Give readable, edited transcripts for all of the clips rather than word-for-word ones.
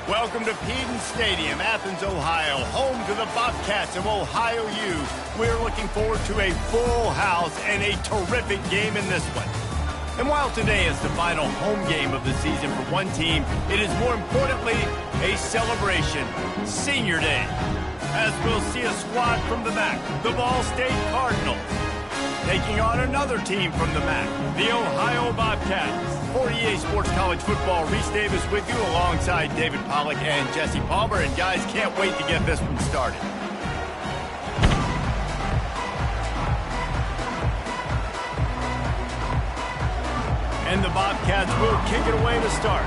Welcome to Peden Stadium, Athens, Ohio, home to the Bobcats of Ohio U. We're looking forward to a full house and a terrific game in this one. And while today is the final home game of the season for one team, it is more importantly a celebration, Senior Day, as we'll see a squad from the MAC, the Ball State Cardinals, taking on another team from the MAC, the Ohio Bobcats. 48 Sports College Football, Reese Davis with you alongside David Pollack and Jesse Palmer. And guys, can't wait to get this one started. And the Bobcats will kick it away to start.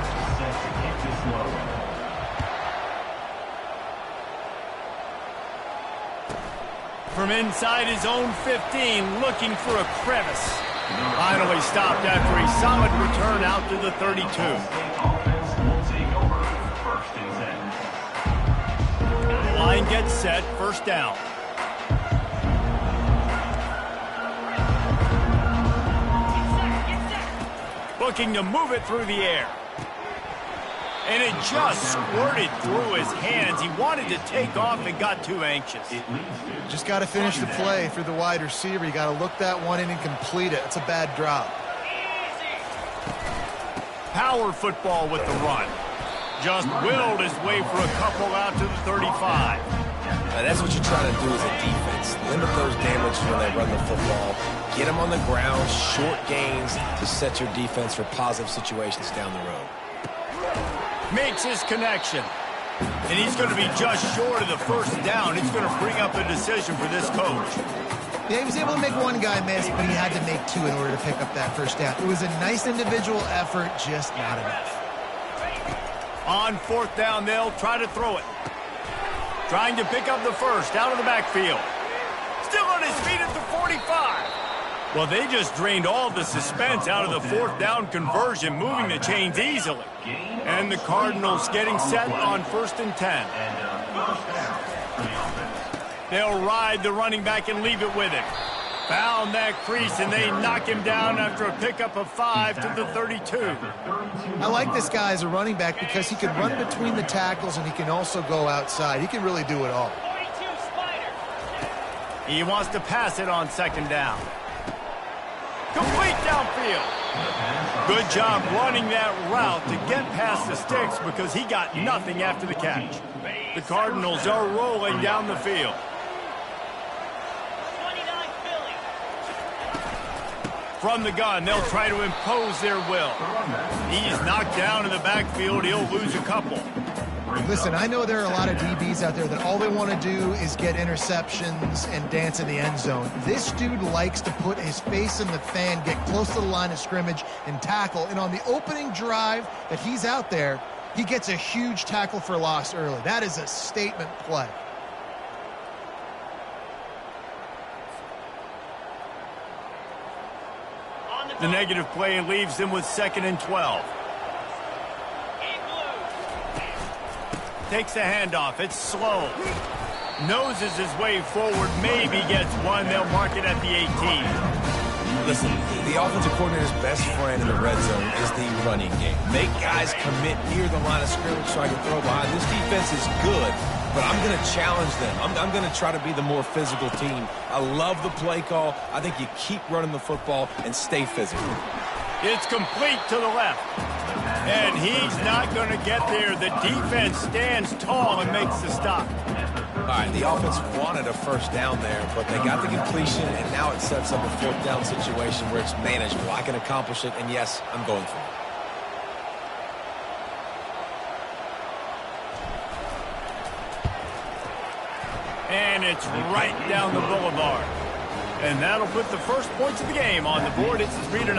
From inside his own 15, looking for a crevice. Finally stopped after a solid return out to the 32. The line gets set, first down. Looking to move it through the air. And it just squirted through his hands. He wanted to take off and got too anxious. Just got to finish the play through the wide receiver. You got to look that one in and complete it. It's a bad drop. Power football with the run. Just willed his way for a couple out to the 35. That's what you're trying to do as a defense. Limit those damages when they run the football. Get them on the ground, short gains to set your defense for positive situations down the road. Makes his connection. And he's going to be just short of the first down. It's going to bring up a decision for this coach. Yeah, he was able to make one guy miss, but he had to make two in order to pick up that first down. It was a nice individual effort, just not enough. On fourth down, they'll try to throw it. Trying to pick up the first out of the backfield. Still on his feet at the 45. Well, they just drained all the suspense out of the fourth down conversion, moving the chains easily. And the Cardinals getting set on 1st and 10. They'll ride the running back and leave it with him. Found that crease, and they knock him down after a pickup of 5 to the 32. I like this guy as a running back because he can run between the tackles and he can also go outside. He can really do it all. He wants to pass it on 2nd down. Complete downfield. Good job running that route to get past the sticks because he got nothing after the catch. The Cardinals are rolling down the field. From the gun, they'll try to impose their will. He's knocked down in the backfield. He'll lose a couple. Listen, I know there are a lot of DBs out there that all they want to do is get interceptions and dance in the end zone. This dude likes to put his face in the fan, get close to the line of scrimmage, and tackle. And on the opening drive that he's out there, he gets a huge tackle for loss early. That is a statement play. The negative play leaves them with 2nd and 12. Takes the handoff. It's slow. Noses his way forward. Maybe gets one. They'll mark it at the 18. Listen, the offensive coordinator's best friend in the red zone is the running game. Make guys commit near the line of scrimmage so I can throw behind. This defense is good, but I'm going to challenge them. I'm going to try to be the more physical team. I love the play call. I think you keep running the football and stay physical. It's complete to the left. And he's not going to get there. The defense stands tall and makes the stop. All right, the offense wanted a first down there, but they got the completion, and now it sets up a 4th down situation where it's manageable. I can accomplish it, and yes, I'm going for it. And it's right down the boulevard. And that'll put the first points of the game on the board. It's 3-0.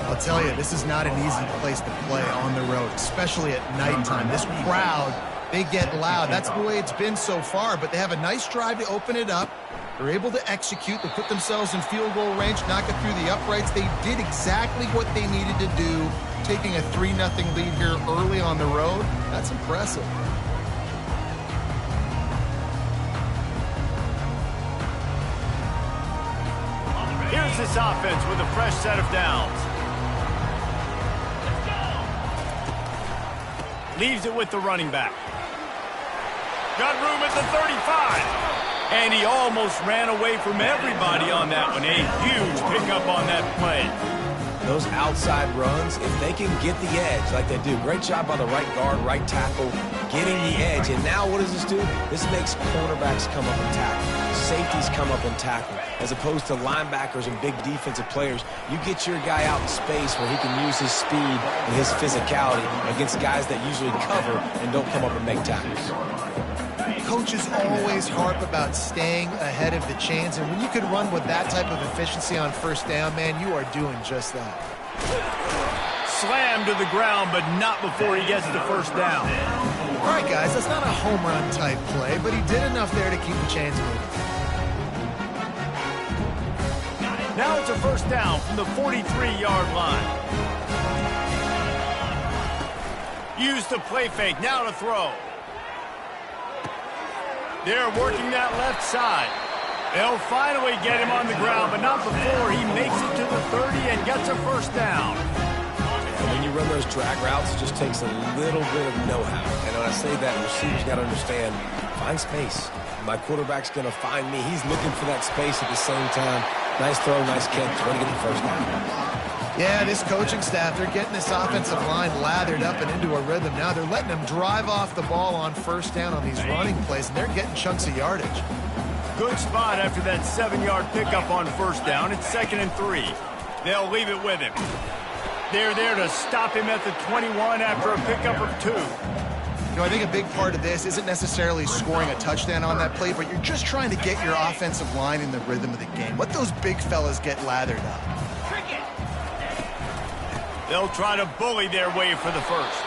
I'll tell you, this is not an easy place to play on the road, especially at nighttime. This crowd, they get loud. That's the way it's been so far, but they have a nice drive to open it up. They're able to execute. They put themselves in field goal range, knock it through the uprights. They did exactly what they needed to do, taking a 3-0 lead here early on the road. That's impressive. Here's this offense with a fresh set of downs. Leaves it with the running back. Got room at the 35. And he almost ran away from everybody on that one. A huge pickup on that play. Those outside runs, if they can get the edge like they do, great job by the right guard, right tackle, getting the edge. And now what does this do? This makes cornerbacks come up and tackle. Safeties come up and tackle. As opposed to linebackers and big defensive players, you get your guy out in space where he can use his speed and his physicality against guys that usually cover and don't come up and make tackles. Coaches always harp about staying ahead of the chains, and when you can run with that type of efficiency on first down, man, you are doing just that. Slammed to the ground, but not before he gets the first down. All right, guys, that's not a home run type play, but he did enough there to keep the chains moving. Now it's a first down from the 43-yard line. Use the play fake, now to throw. They're working that left side. They'll finally get him on the ground, but not before he makes it to the 30 and gets a first down. And when you run those drag routes, it just takes a little bit of know-how. And when I say that, receivers got to understand, find space. My quarterback's going to find me. He's looking for that space at the same time. Nice throw, nice catch. Going to get the first down. Yeah, this coaching staff, they're getting this offensive line lathered up and into a rhythm. Now they're letting them drive off the ball on first down on these running plays, and they're getting chunks of yardage. Good spot after that 7-yard pickup on first down. It's 2nd and 3. They'll leave it with him. They're there to stop him at the 21 after a pickup of 2. You know, I think a big part of this isn't necessarily scoring a touchdown on that play, but you're just trying to get your offensive line in the rhythm of the game. Let those big fellas get lathered up. They'll try to bully their way for the first.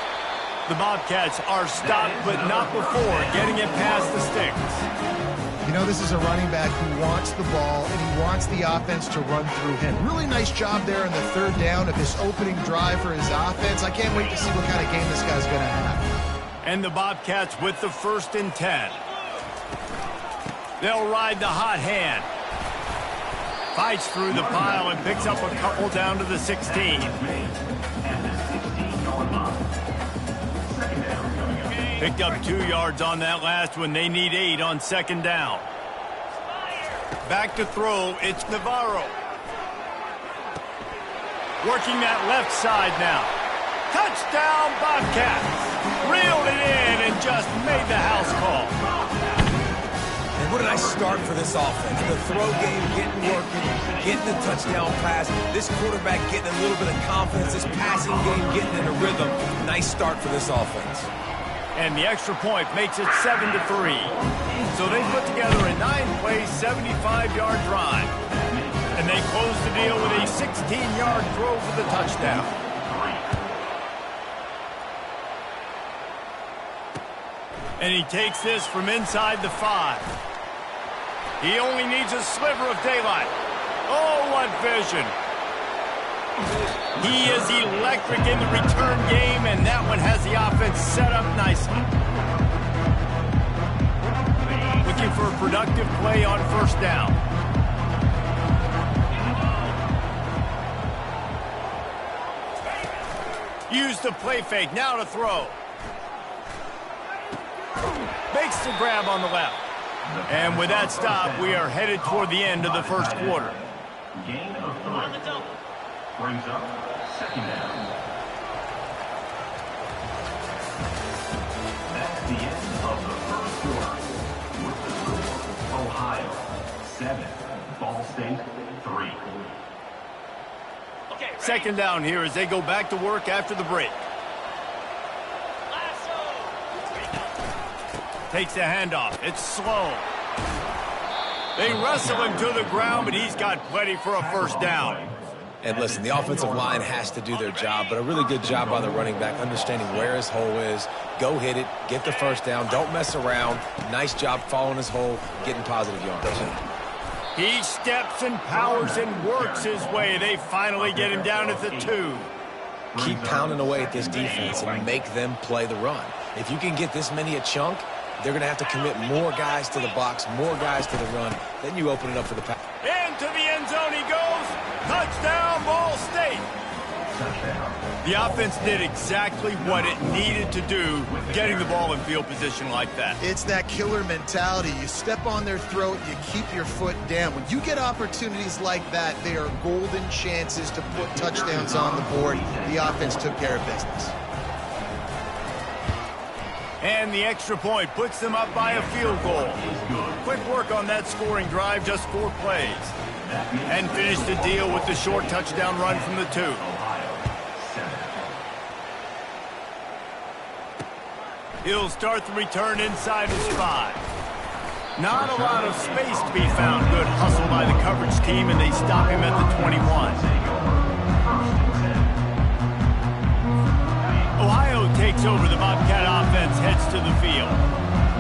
The Bobcats are stopped, but not before getting it past the sticks. You know, this is a running back who wants the ball, and he wants the offense to run through him. Really nice job there in the 3rd down of this opening drive for his offense. I can't wait to see what kind of game this guy's going to have. And the Bobcats with the 1st and 10. They'll ride the hot hand. Fights through the pile and picks up a couple down to the 16. Picked up 2 yards on that last one. They need 8 on 2nd down. Back to throw. It's Navarro. Working that left side now. Touchdown, Bobcats. Reeled it in and just made the house call. And what a nice start for this offense. The throw game getting working, getting the touchdown pass. This quarterback getting a little bit of confidence. This passing game getting in a rhythm. Nice start for this offense. And the extra point makes it 7-3. So they put together a 9-play, 75-yard drive. And they close the deal with a 16-yard throw for the touchdown. And he takes this from inside the 5. He only needs a sliver of daylight. Oh, what vision. He is electric in the return game, and that one has the offense set up nicely. Looking for a productive play on first down. Use the play fake, now to throw. Makes the grab on the left. And with that stop, we are headed toward the end of the first quarter. Gain of 3. Brings up 2nd down. That's the end of the first quarter. With the score, Ohio 7, Ball State 3. 2nd down here as they go back to work after the break. Takes the handoff. It's slow. They wrestle him to the ground, but he's got plenty for a first down. And listen, the offensive line has to do their job, but a really good job by the running back, understanding where his hole is. Go hit it, get the first down, don't mess around. Nice job following his hole, getting positive yards. He steps and powers and works his way. They finally get him down at the 2. Keep pounding away at this defense and make them play the run. If you can get this many a chunk, they're going to have to commit more guys to the box, more guys to the run. Then you open it up for the pass. Into the end zone he goes. Touchdown, Ball State. The offense did exactly what it needed to do, getting the ball in field position like that. It's that killer mentality. You step on their throat, you keep your foot down. When you get opportunities like that, they are golden chances to put touchdowns on the board. The offense took care of business. And the extra point puts them up by a field goal. Quick work on that scoring drive, just 4 plays. And finished the deal with the short touchdown run from the 2. He'll start the return inside his 5. Not a lot of space to be found. Good hustle by the coverage team, and they stop him at the 21. Ohio takes over. The Bobcat offense heads to the field.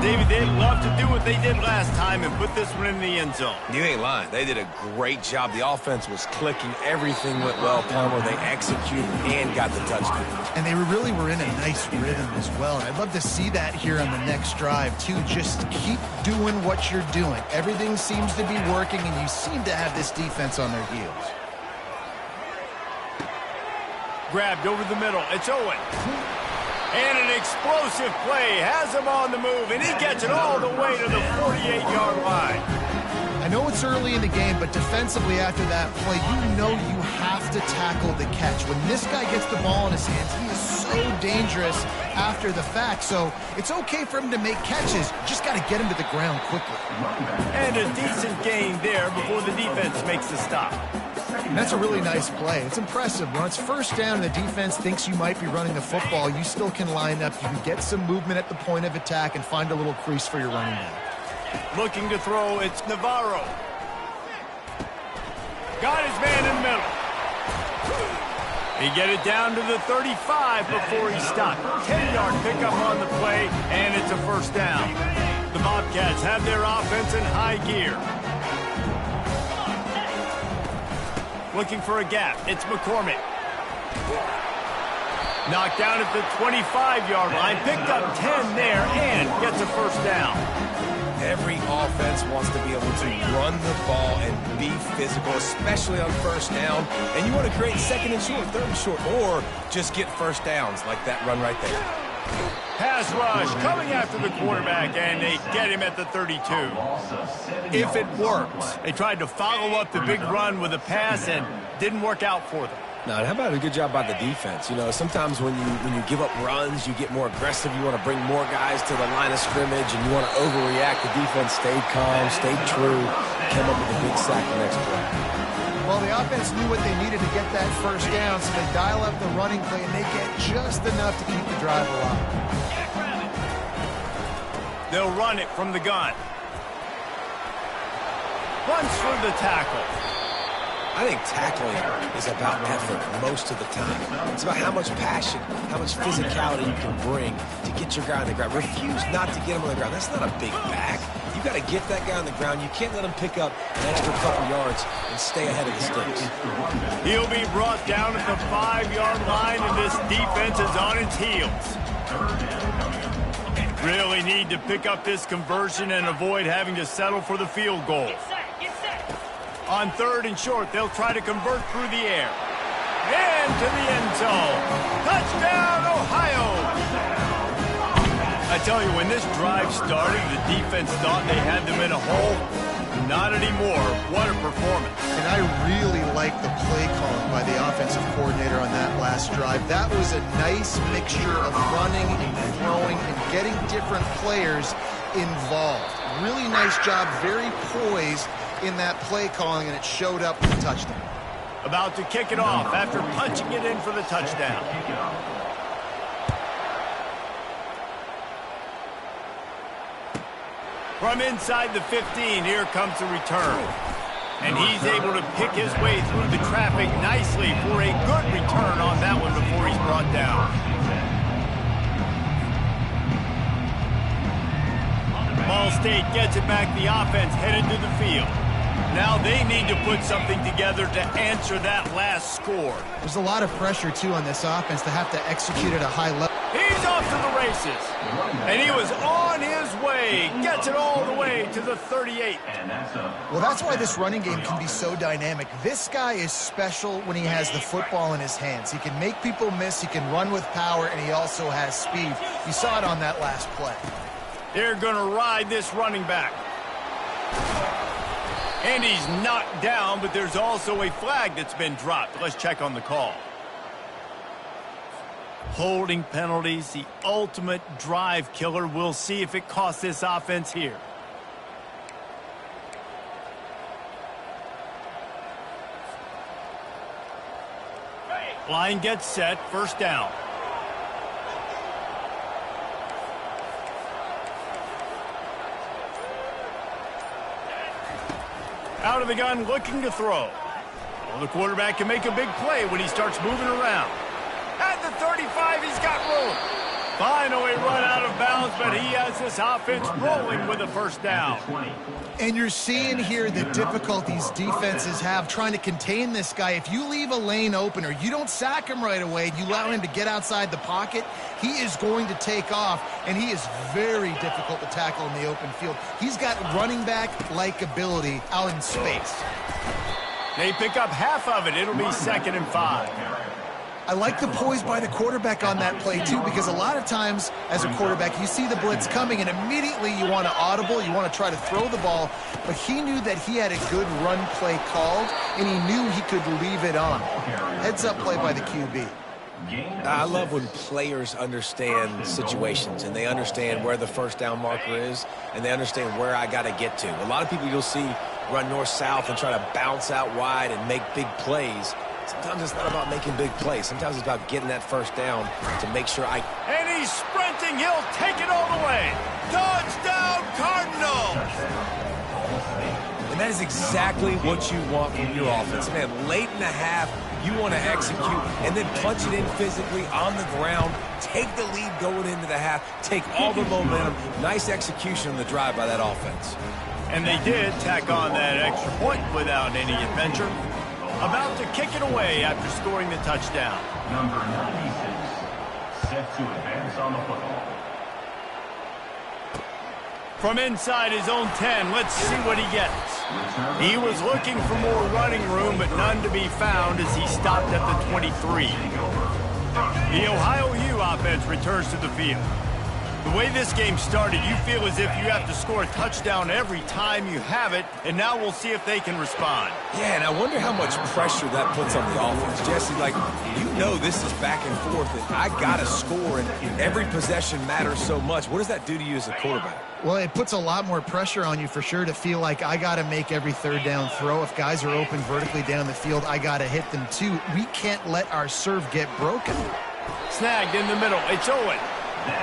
David, they'd love to do what they did last time and put this one in the end zone. You ain't lying. They did a great job. The offense was clicking. Everything went well. Palmer, they executed and got the touchdown. And they really were in a nice rhythm as well. And I'd love to see that here on the next drive, too. Just keep doing what you're doing. Everything seems to be working, and you seem to have this defense on their heels. Grabbed over the middle. It's Owen. And an explosive play has him on the move, and he gets it all the way to the 48-yard line. I know it's early in the game, but defensively after that play, you know you have to tackle the catch. When this guy gets the ball in his hands, he is so dangerous after the fact. So it's okay for him to make catches. Just got to get him to the ground quickly. And a decent gain there before the defense makes the stop. And that's a really nice play. It's impressive. When it's first down and the defense thinks you might be running the football, you still can line up. You can get some movement at the point of attack and find a little crease for your running back. Looking to throw, it's Navarro. Got his man in the middle. He get it down to the 35 before he stopped. 10-yard pickup on the play, and it's a first down. The Bobcats have their offense in high gear. Looking for a gap. It's McCormick. Knocked down at the 25-yard line. Picked up 10 there and gets a first down. Every offense wants to be able to run the ball and be physical, especially on first down. And you want to create second and short, third and short, or just get first downs like that run right there. Pass rush coming after the quarterback, and they get him at the 32. If it works. They tried to follow up the big run with a pass and didn't work out for them. Now, how about a good job by the defense? You know, sometimes when you give up runs, you get more aggressive. You want to bring more guys to the line of scrimmage, and you want to overreact. The defense stayed calm, stayed true, came up with a big sack the next play. Well, the offense knew what they needed to get that first down, so they dial up the running play, and they get just enough to keep the drive alive. They'll run it from the gun. Runs for the tackle. I think tackling is about effort most of the time. It's about how much passion, how much physicality you can bring to get your guy on the ground. Refuse not to get him on the ground. That's not a big back. You got to get that guy on the ground. You can't let him pick up an extra couple yards and stay ahead of the sticks. He'll be brought down at the 5-yard line, and this defense is on its heels. Really need to pick up this conversion and avoid having to settle for the field goal. On third and short, they'll try to convert through the air. And to the end zone. Touchdown, Ohio! I tell you, when this drive started, the defense thought they had them in a hole. Not anymore. What a performance. And I really like the play calling by the offensive coordinator on that last drive. That was a nice mixture of running and throwing and getting different players involved. Really nice job, very poised in that play calling, and it showed up with the touchdown. About to kick it off after punching it in for the touchdown. From inside the 15, here comes the return. And he's able to pick his way through the traffic nicely for a good return on that one before he's brought down. Ball State gets it back. The offense headed to the field. Now they need to put something together to answer that last score. There's a lot of pressure, too, on this offense to have to execute at a high level. He's off to the races. And he was on his way. Gets it all the way to the 38. Well, that's why this running game can be so dynamic. This guy is special when he has the football in his hands. He can make people miss, he can run with power, and he also has speed. You saw it on that last play. They're going to ride this running back. And he's knocked down, but there's also a flag that's been dropped. Let's check on the call. Holding penalties, the ultimate drive killer. We'll see if it costs this offense here. Line gets set, first down. Out of the gun, looking to throw. Well, the quarterback can make a big play when he starts moving around. At the 35, he's got room. Finally run out of bounds, but he has this offense rolling with a first down. And you're seeing here the difficulties defenses have trying to contain this guy. If you leave a lane open or you don't sack him right away, you allow him to get outside the pocket, he is going to take off, and he is very difficult to tackle in the open field. He's got running back-like ability out in space. They pick up half of it. It'll be 2nd and 5. I like the poise by the quarterback on that play, too, because a lot of times as a quarterback, you see the blitz coming, and immediately you want to audible, you want to try to throw the ball, but he knew that he had a good run play called, and he knew he could leave it on. Heads-up play by the QB. I love when players understand situations, and they understand where the first down marker is, and they understand where I got to get to. A lot of people you'll see run north-south and try to bounce out wide and make big plays. Sometimes it's not about making big plays. Sometimes it's about getting that first down to make sure I... And he's sprinting. He'll take it all the way. Touchdown, Cardinals! And that is exactly what you want from your offense. Man, late in the half, you want to execute and then punch it in physically on the ground, take the lead going into the half, take all the momentum. Nice execution on the drive by that offense. And they did tack on that extra point without any adventure. About to kick it away after scoring the touchdown. Number 96, set to advance on the football. From inside his own 10, let's see what he gets. He was looking for more running room, but none to be found as he stopped at the 23. The Ohio U offense returns to the field. The way this game started, you feel as if you have to score a touchdown every time you have it, and now we'll see if they can respond. Yeah, and I wonder how much pressure that puts on the offense. Jesse, like, you know this is back and forth, and I got to score, and every possession matters so much. What does that do to you as a quarterback? Well, it puts a lot more pressure on you for sure to feel like I got to make every third down throw. If guys are open vertically down the field, I got to hit them too. We can't let our serve get broken. Snagged in the middle. It's Owen.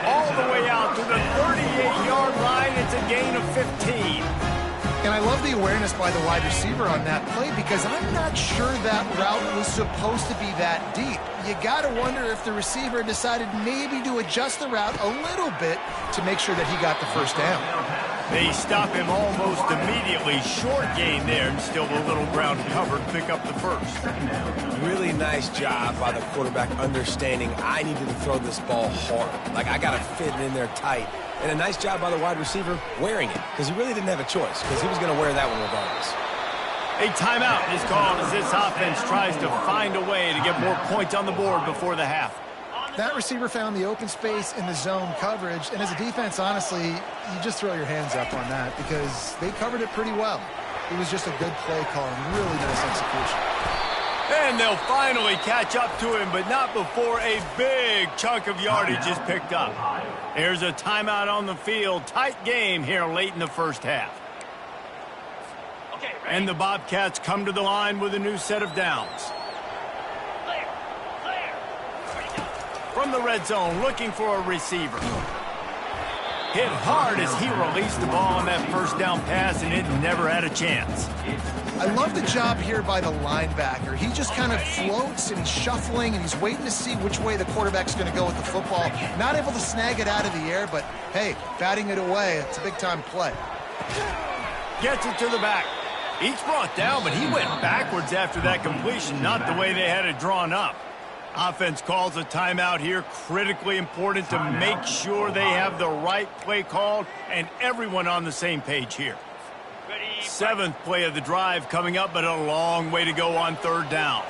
All the way out to the 38-yard line. It's a gain of 15. And I love the awareness by the wide receiver on that play because I'm not sure that route was supposed to be that deep. You got to wonder if the receiver decided maybe to adjust the route a little bit to make sure that he got the first down. They stop him almost immediately. Short gain there, and still a little ground covered. Pick up the first. Really nice job by the quarterback understanding I needed to throw this ball hard. Like, I got to fit it in there tight. And a nice job by the wide receiver wearing it because he really didn't have a choice because he was going to wear that one regardless. A timeout is called as this offense tries to find a way to get more points on the board before the half. That receiver found the open space in the zone coverage, and as a defense, honestly, you just throw your hands up on that because they covered it pretty well. It was just a good play call and really nice execution. And they'll finally catch up to him, but not before a big chunk of yardage is picked up. There's a timeout on the field. Tight game here late in the first half. And the Bobcats come to the line with a new set of downs. From the red zone, looking for a receiver. Hit hard as he released the ball on that first down pass, and it never had a chance. I love the job here by the linebacker. He just kind of floats, and he's shuffling, and he's waiting to see which way the quarterback's going to go with the football. Not able to snag it out of the air, but, hey, batting it away, it's a big-time play. Gets it to the back. Each brought down, but he went backwards after that completion, not the way they had it drawn up. Offense calls a timeout here. Critically important to make sure they have the right play called and everyone on the same page here. Seventh play of the drive coming up, but a long way to go on third down.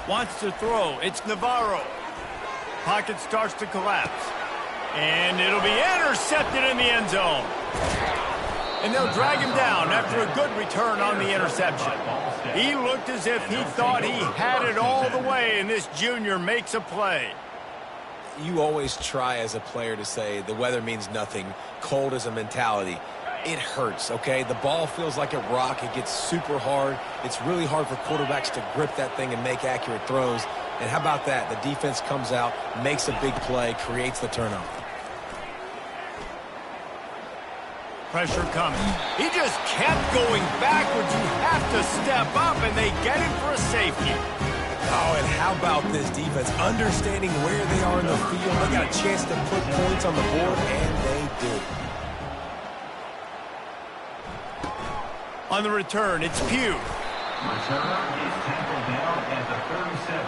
Wants to throw. It's Navarro. Pocket starts to collapse. And it'll be intercepted in the end zone. And they'll drag him down after a good return on the interception. He looked as if he thought he had it all the way, and this junior makes a play. You always try as a player to say the weather means nothing. Cold is a mentality. It hurts, okay? The ball feels like a rock. It gets super hard. It's really hard for quarterbacks to grip that thing and make accurate throws. And how about that? The defense comes out, makes a big play, creates the turnover. Pressure coming. He just kept going backwards. You have to step up, and they get him for a safety. Oh, and how about this defense? Understanding where they are in the field. They got a chance to put points on the board, and they did. On the return, it's Pugh. Return is tackled down at the 37,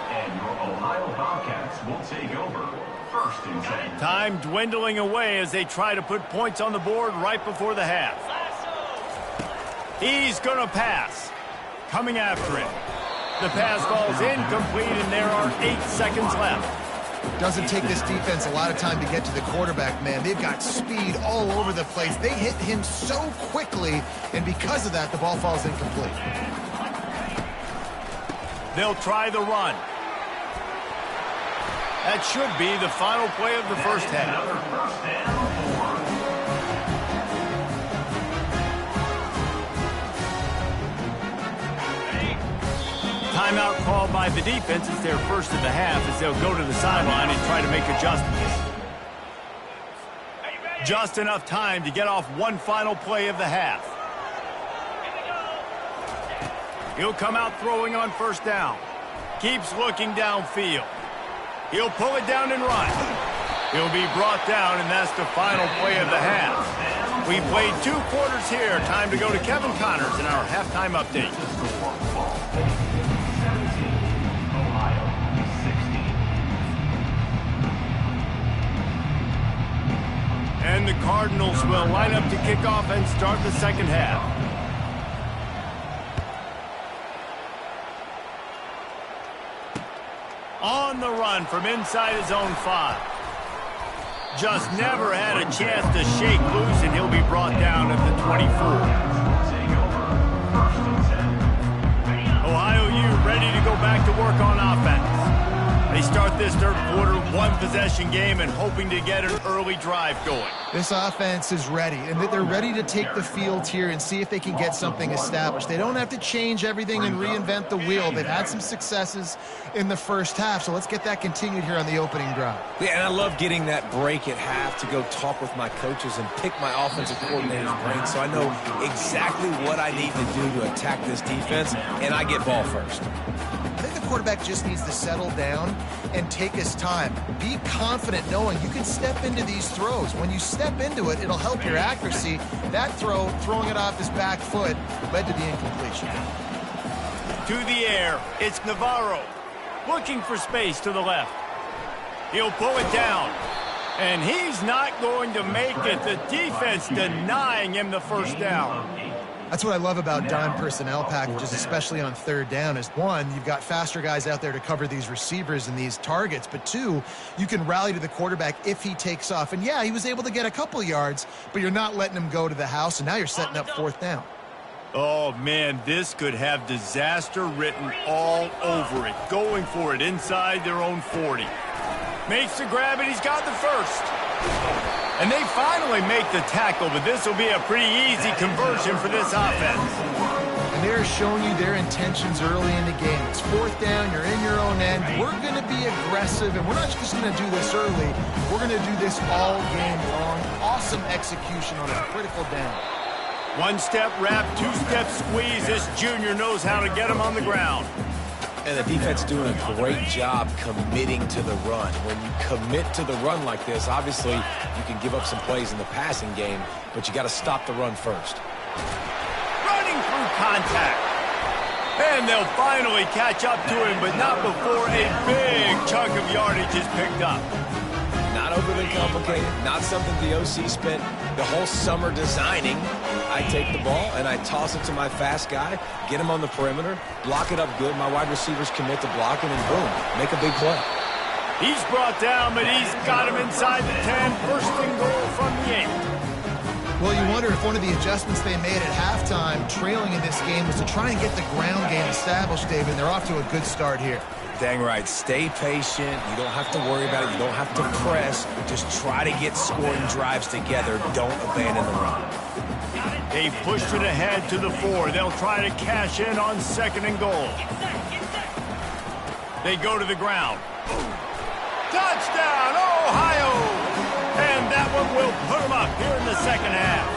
and your Ohio Bobcats will take over. First and 10. Time dwindling away as they try to put points on the board right before the half. He's going to pass. Coming after it. The pass falls incomplete, and there are 8 seconds left. Doesn't take this defense a lot of time to get to the quarterback, man. They've got speed all over the place. They hit him so quickly, and because of that, the ball falls incomplete. They'll try the run. That should be the final play of the first half. Another first down Timeout called by the defense. It's their first of the half as they'll go to the sideline and try to make adjustments. Just enough time to get off one final play of the half. He'll come out throwing on first down. Keeps looking downfield. He'll pull it down and run. He'll be brought down, and that's the final play of the half. We played 2 quarters here. Time to go to Kevin Connors in our halftime update. And the Cardinals will line up to kick off and start the second half. On the run from inside his own 5. Just never had a chance to shake loose, and he'll be brought down at the 24. Ohio U ready to go back to work on offense. They start this third quarter, 1-possession game, and hoping to get an early drive going. This offense is ready, and they're ready to take the field here and see if they can get something established. They don't have to change everything and reinvent the wheel. They've had some successes in the first half, so let's get that continued here on the opening drive. Yeah, and I love getting that break at half to go talk with my coaches and pick my offensive coordinator's brain so I know exactly what I need to do to attack this defense, and I get ball first. I think the quarterback just needs to settle down and take his time. Be confident knowing you can step into these throws. When you step into it, it'll help your accuracy. That throw, throwing it off his back foot, led to the incompletion. To the air, it's Navarro. Looking for space to the left. He'll pull it down. And he's not going to make it. The defense denying him the first down. That's what I love about dime personnel packages, especially on third down, is one, you've got faster guys out there to cover these receivers and these targets, but two, you can rally to the quarterback if he takes off. And yeah, he was able to get a couple yards, but you're not letting him go to the house, and now you're setting up fourth down. Oh, man, this could have disaster written all over it. Going for it inside their own 40. Makes the grab, and he's got the first. And they finally make the tackle, but this will be a pretty easy conversion for this offense. And they're showing you their intentions early in the game. It's fourth down, you're in your own end. We're going to be aggressive, and we're not just going to do this early. We're going to do this all game long. Awesome execution on a critical down. One-step wrap, two-step squeeze. This junior knows how to get him on the ground. And the defense doing a great job committing to the run. When you commit to the run like this, obviously you can give up some plays in the passing game, but you got to stop the run first. Running through contact. And they'll finally catch up to him, but not before a big chunk of yardage is picked up. Not overly complicated, not something the OC spent the whole summer designing. I take the ball and I toss it to my fast guy, get him on the perimeter, block it up good. My wide receivers commit to blocking, and boom, make a big play. He's brought down, but he's got him inside the 10. First and goal from the 8. Well, you wonder if one of the adjustments they made at halftime, trailing in this game, was to try and get the ground game established, David. They're off to a good start here. Dang right. Stay patient. You don't have to worry about it. You don't have to press. Just try to get scoring drives together. Don't abandon the run. They pushed it ahead to the 4. They'll try to cash in on second and goal. They go to the ground. Touchdown, Ohio! And that one will put them up here in the second half.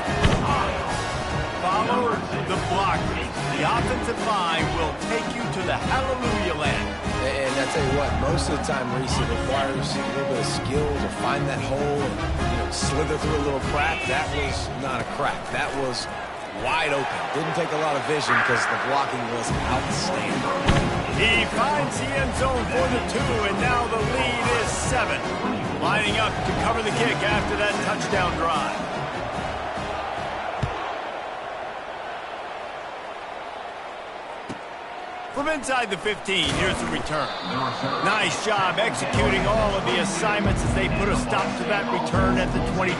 Follow the blockers. The offensive line will take you to the hallelujah land. And I tell you what, most of the time, Reese, it requires a little bit of skill to find that hole and slither through a little crack. That was not a crack. That was wide open. Didn't take a lot of vision because the blocking was outstanding. He finds the end zone for the 2, and now the lead is 7. Lining up to cover the kick after that touchdown drive. From inside the 15, here's the return. Nice job executing all of the assignments as they put a stop to that return at the 22.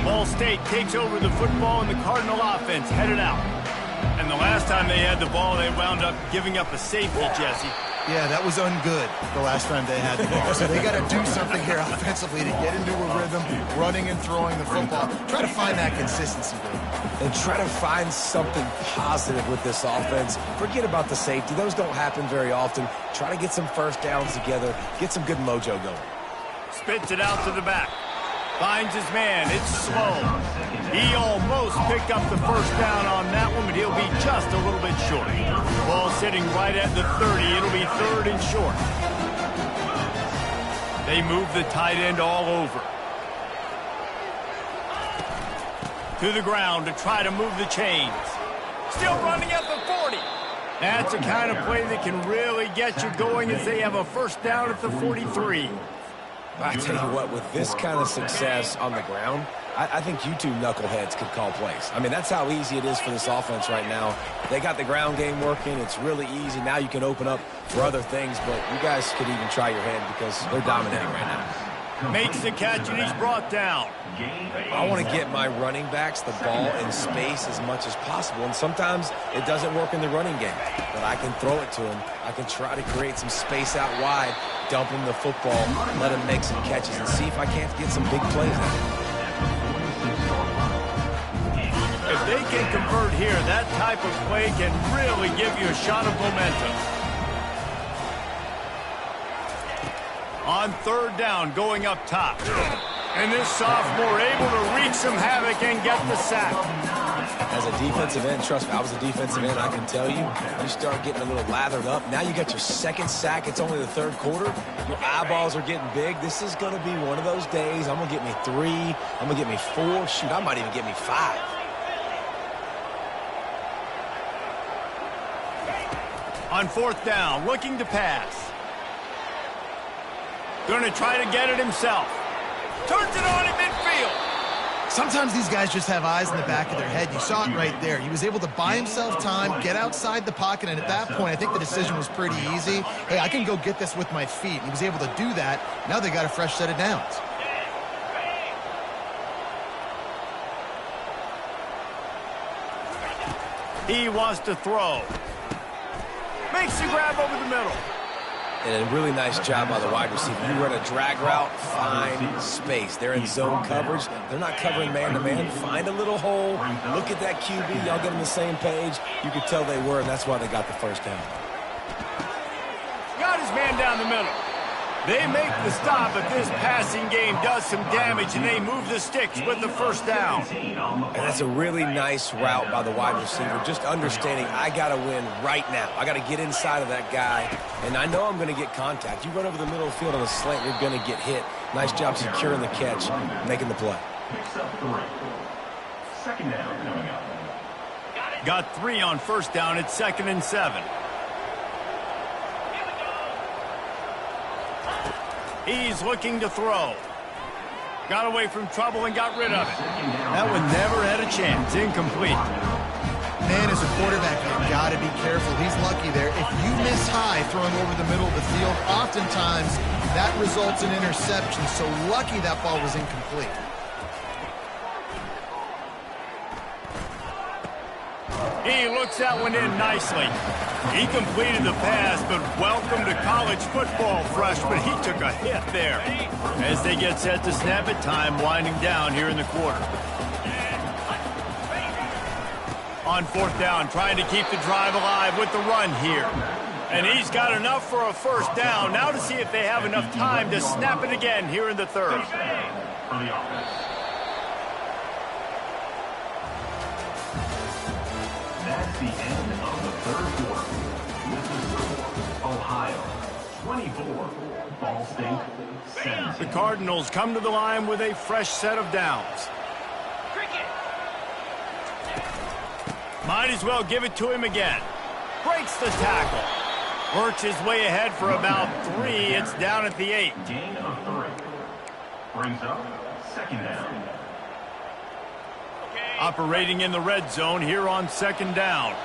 Ball State takes over the football, and the Cardinal offense headed out. And the last time they had the ball, they wound up giving up a safety, Jesse. Yeah, that was ungood the last time they had the ball. So they got to do something here offensively to get into a rhythm, running and throwing the football. Try to find that consistency, Dave. And try to find something positive with this offense. Forget about the safety. Those don't happen very often. Try to get some first downs together. Get some good mojo going. Spits it out to the back. Finds his man. It's slow. He almost picked up the first down on that one, but he'll be just a little bit short. Ball sitting right at the 30. It'll be 3rd and short. They move the tight end all over. To the ground to try to move the chains. Still running at the 40. That's the kind of play that can really get you going as they have a first down at the 43. I tell you what, with this kind of success on the ground, I think you two knuckleheads could call plays. I mean, that's how easy it is for this offense right now. They got the ground game working. It's really easy. Now you can open up for other things, but you guys could even try your hand because they're dominating right now. Makes the catch, and he's brought down. I want to get my running backs the ball in space as much as possible, and sometimes it doesn't work in the running game, but I can throw it to him. I can try to create some space out wide, dump him the football, let him make some catches, and see if I can't get some big plays out of him. If they can convert here, that type of play can really give you a shot of momentum. On 3rd down, going up top. And this sophomore able to wreak some havoc and get the sack. As a defensive end, trust me, I was a defensive end, I can tell you, you start getting a little lathered up. Now you got your 2nd sack. It's only the 3rd quarter. Your eyeballs are getting big. This is going to be one of those days. I'm going to get me 3. I'm going to get me 4. Shoot, I might even get me 5. On 4th down, looking to pass. Going to try to get it himself. Turns it on in midfield. Sometimes these guys just have eyes in the back of their head. You saw it right there. He was able to buy himself time, get outside the pocket, and at that point, I think the decision was pretty easy. Hey, I can go get this with my feet. He was able to do that. Now they got a fresh set of downs. He wants to throw. Makes the grab over the middle. And a really nice job by the wide receiver. You run a drag route, find space. They're in zone coverage. They're not covering man-to-man. Find a little hole. Look at that QB. Y'all get on the same page. You could tell they were, and that's why they got the first down. Got his man down the middle. They make the stop, but this passing game does some damage, and they move the sticks with the first down. And that's a really nice route by the wide receiver, just understanding I got to win right now. I got to get inside of that guy, and I know I'm going to get contact. You run over the middle of the field on a slant, you're going to get hit. Nice job securing the catch, making the play. Picks up 3. 2nd down coming up. Got 3 on first down. It's 2nd and 7. He's looking to throw. Got away from trouble and got rid of it. That one never had a chance. Incomplete. Man, as a quarterback, you've got to be careful. He's lucky there. If you miss high throwing over the middle of the field, oftentimes that results in interception. So lucky that ball was incomplete. He looks that one in nicely. He completed the pass, but welcome to college football, freshman. He took a hit there. As they get set to snap it, time winding down here in the quarter. On 4th down, trying to keep the drive alive with the run here. And he's got enough for a first down. Now to see if they have enough time to snap it again here in the 3rd. For the offense. That's the end of the 3rd quarter. With the score, Ohio 24, Ball State 17. The Cardinals come to the line with a fresh set of downs. Might as well give it to him again. Breaks the tackle. Works his way ahead for about 3. It's down at the 8. Gain of 3. Brings up 2nd down. Operating in the red zone here on 2nd down.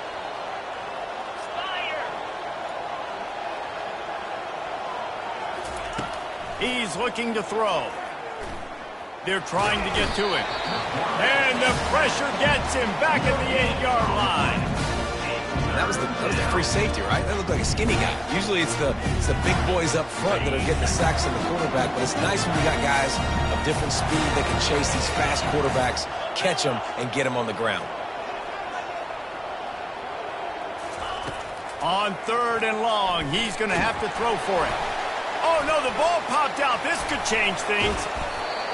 He's looking to throw. They're trying to get to him. And the pressure gets him back at the 8-yard line. That was the free safety, right? That looked like a skinny guy. Usually it's the big boys up front that are getting the sacks on the quarterback, but it's nice when you got guys of different speed that can chase these fast quarterbacks, catch them, and get them on the ground. On 3rd and long, he's going to have to throw for it. Oh, no, the ball popped out. This could change things.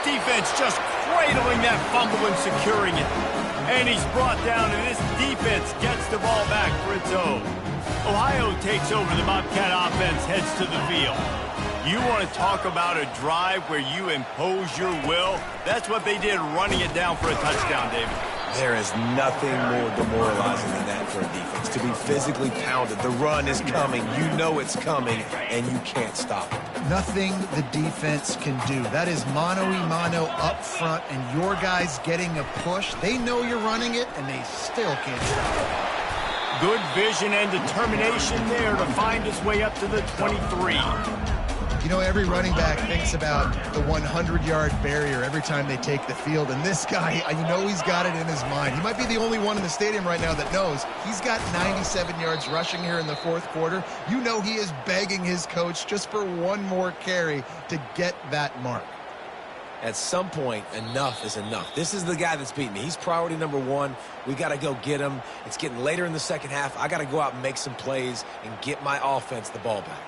Defense just cradling that fumble and securing it. And he's brought down, and this defense gets the ball back for its own. Ohio takes over. The Bobcat offense heads to the field. You want to talk about a drive where you impose your will? That's what they did, running it down for a touchdown, David. There is nothing more demoralizing than that for a defense. To be physically pounded. The run is coming. You know it's coming, and you can't stop it. Nothing the defense can do. That is mano-a-mano up front, and your guys getting a push. They know you're running it, and they still can't stop it. Good vision and determination there to find his way up to the 23. You know, every running back thinks about the 100-yard barrier every time they take the field, and this guy, you know he's got it in his mind. He might be the only one in the stadium right now that knows he's got 97 yards rushing here in the 4th quarter. You know he is begging his coach just for one more carry to get that mark. At some point, enough is enough. This is the guy that's beating me. He's priority number 1. We got to go get him. It's getting later in the 2nd half. I got to go out and make some plays and get my offense the ball back.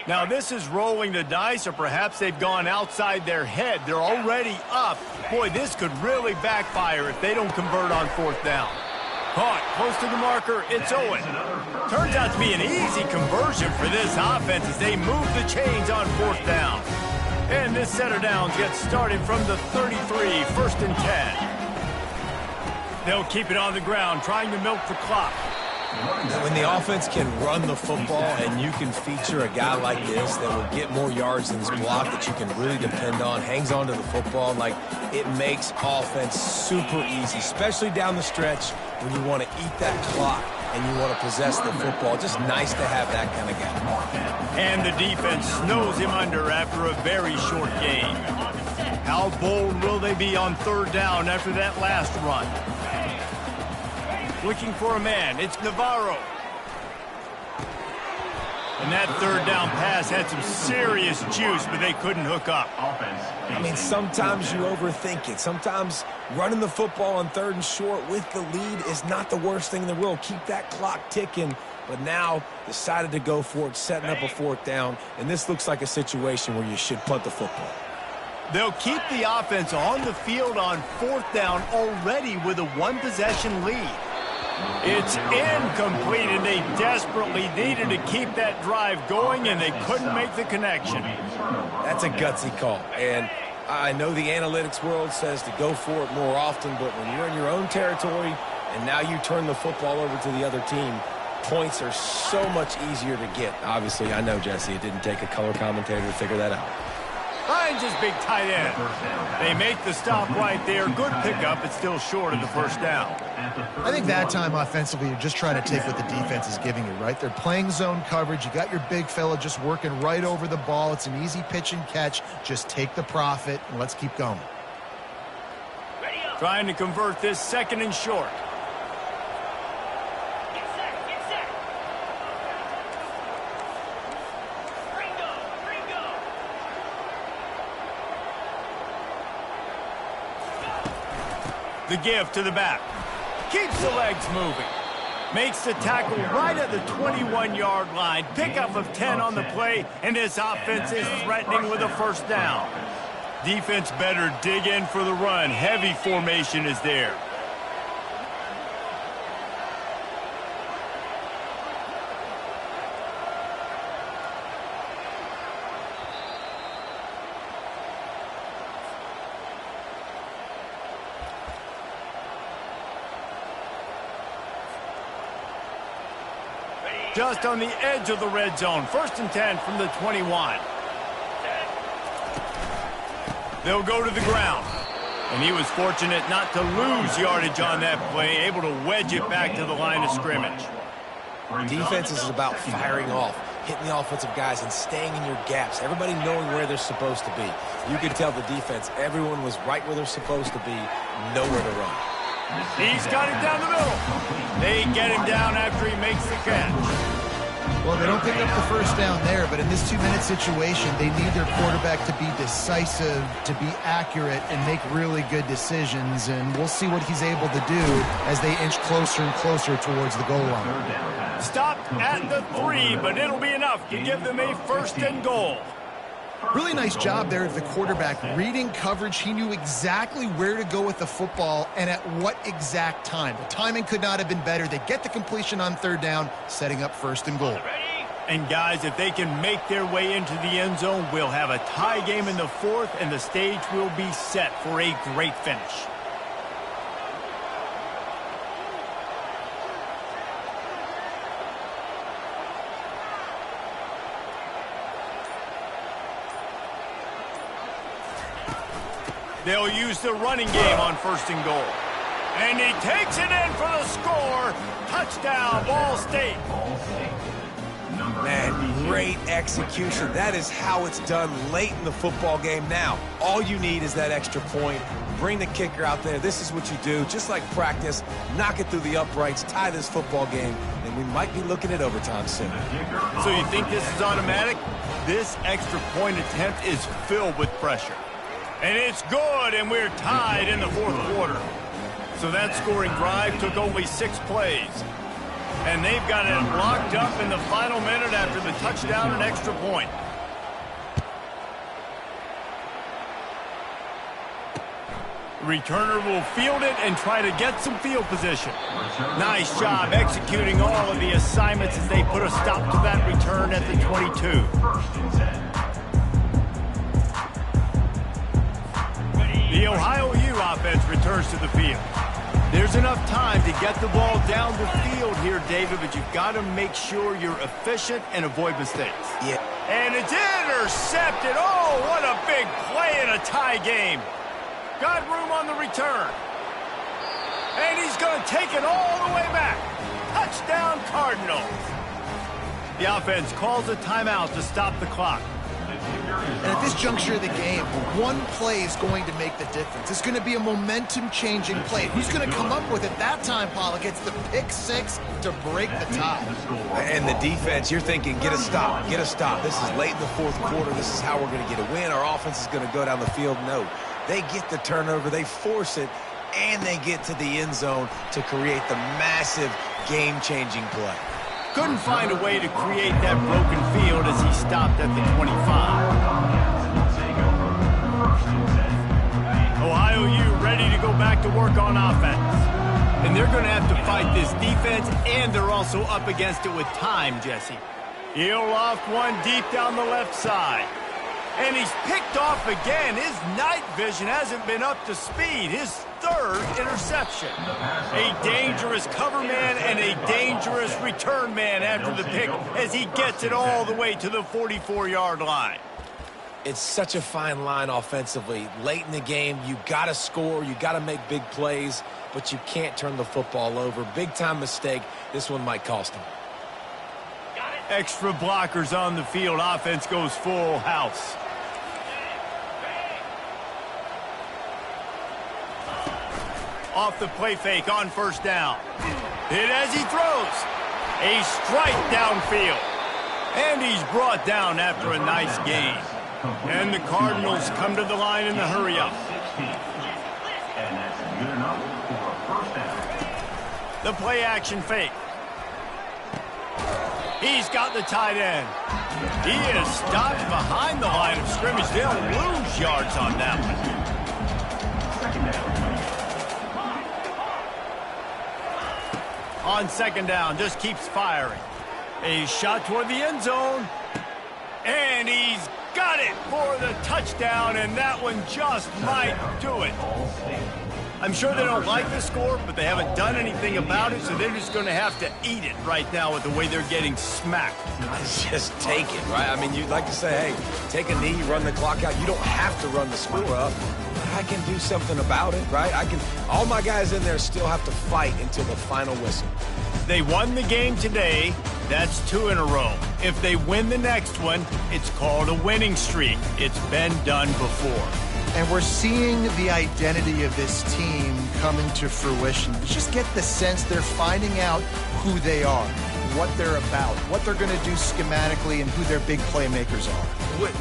Now this is rolling the dice, or perhaps they've gone outside their head. They're already up. Boy, this could really backfire if they don't convert on 4th down. Caught close to the marker. It's Owen. Turns out to be an easy conversion for this offense as they move the chains on 4th down. And this set of downs gets started from the 33, 1st and 10. They'll keep it on the ground, trying to milk the clock. When the offense can run the football and you can feature a guy like this that will get more yards than his block that you can really depend on, hangs on to the football, like it makes offense super easy, especially down the stretch when you want to eat that clock and you want to possess the football. Just nice to have that kind of guy. And the defense snows him under after a very short game. How bold will they be on 3rd down after that last run? Looking for a man. It's Navarro. And that 3rd down pass had some serious juice, but they couldn't hook up. I mean, sometimes you overthink it. Sometimes running the football on 3rd and short with the lead is not the worst thing in the world. Keep that clock ticking. But now decided to go for it, setting up a 4th down. And this looks like a situation where you should punt the football. They'll keep the offense on the field on 4th down already with a 1-possession lead. It's incomplete, and they desperately needed to keep that drive going, and they couldn't make the connection. That's a gutsy call, and I know the analytics world says to go for it more often, but when you're in your own territory and now you turn the football over to the other team, points are so much easier to get. Obviously, I know, Jesse, it didn't take a color commentator to figure that out. Finds his big tight end. They make the stop right there. Good pickup. It's still short of the first down. I think that time offensively, you're just trying to take what the defense is giving you, right? They're playing zone coverage. You got your big fella just working right over the ball. It's an easy pitch and catch. Just take the profit, and let's keep going. Trying to convert this second and short. The give to the back. Keeps the legs moving. Makes the tackle right at the 21-yard line. Pickup of 10 on the play, and this offense is threatening with a first down. Defense better dig in for the run. Heavy formation is there. Just on the edge of the red zone. 1st and 10 from the 21. They'll go to the ground. And he was fortunate not to lose yardage on that play, able to wedge it back to the line of scrimmage. Defense is about firing off, hitting the offensive guys and staying in your gaps. Everybody knowing where they're supposed to be. You could tell the defense, everyone was right where they're supposed to be, nowhere to run. He's got it down the middle. They get him down after he makes the catch. Well, they don't pick up the first down there, but in this 2-minute situation, they need their quarterback to be decisive, to be accurate, and make really good decisions. And we'll see what he's able to do as they inch closer and closer towards the goal line. Stopped at the 3, but it'll be enough to give them a 1st and goal. Really nice job there of the quarterback. Reading coverage, he knew exactly where to go with the football and at what exact time. The timing could not have been better. They get the completion on 3rd down, setting up 1st and goal. And guys, if they can make their way into the end zone, we'll have a tie game in the 4th, and the stage will be set for a great finish. They'll use the running game on 1st and goal. And he takes it in for the score. Touchdown, Ball State. Man, great execution. That is how it's done late in the football game. Now, all you need is that extra point. Bring the kicker out there. This is what you do. Just like practice, knock it through the uprights, tie this football game, and we might be looking at overtime soon. So you think this is automatic? This extra point attempt is filled with pressure. And it's good, and we're tied in the 4th quarter. So that scoring drive took only 6 plays. And they've got it locked up in the final minute after the touchdown and extra point. Returner will field it and try to get some field position. Nice job executing all of the assignments as they put a stop to that return at the 22. The Ohio U offense returns to the field. There's enough time to get the ball down the field here, David, but you've got to make sure you're efficient and avoid mistakes. Yeah. And it's intercepted. Oh, what a big play in a tie game. Got room on the return. And he's going to take it all the way back. Touchdown, Cardinals. The offense calls a timeout to stop the clock. And at this juncture of the game, one play is going to make the difference. It's going to be a momentum-changing play. Who's going to come up with it that time, Pollock? It's the pick 6 to break the tie. And the defense, you're thinking, get a stop, get a stop. This is late in the 4th quarter. This is how we're going to get a win. Our offense is going to go down the field. No, they get the turnover, they force it, and they get to the end zone to create the massive game-changing play. Couldn't find a way to create that broken field as he stopped at the 25. Ohio U ready to go back to work on offense. And they're going to have to fight this defense, and they're also up against it with time, Jesse. He'll loft one deep down the left side. And he's picked off again. His night vision hasn't been up to speed. His third interception. A dangerous cover man and a dangerous return man after the pick as he gets it all the way to the 44-yard line. It's such a fine line offensively. Late in the game, you got to score, you got to make big plays, but you can't turn the football over. Big-time mistake. This one might cost him. Extra blockers on the field. Offense goes full house. Off the play fake on first down. Hit as he throws. A strike downfield. And he's brought down after a nice gain. And the Cardinals come to the line in the hurry-up. And that's good enough for a first down. The play-action fake. He's got the tight end. He is stopped behind the line of scrimmage. They'll lose yards on that one. Second down. On second down, just keeps firing. A shot toward the end zone. And he's got it for the touchdown, and that one just might do it. I'm sure they don't like the score, but they haven't done anything about it, so they're just going to have to eat it right now with the way they're getting smacked. Just take it, right? I mean, you'd like to say, hey, take a knee, run the clock out. You don't have to run the score up. But I can do something about it, right? All my guys in there still have to fight until the final whistle. They won the game today. That's 2 in a row. If they win the next one, it's called a winning streak. It's been done before. And we're seeing the identity of this team coming to fruition. You just get the sense they're finding out who they are, what they're about, what they're going to do schematically, and who their big playmakers are.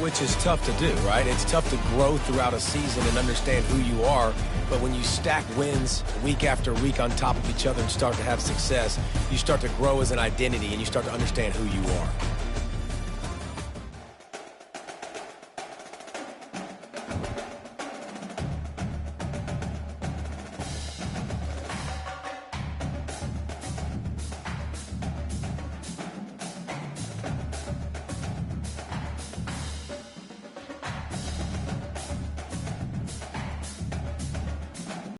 Which is tough to do, right? It's tough to grow throughout a season and understand who you are. But when you stack wins week after week on top of each other and start to have success, you start to grow as an identity and you start to understand who you are.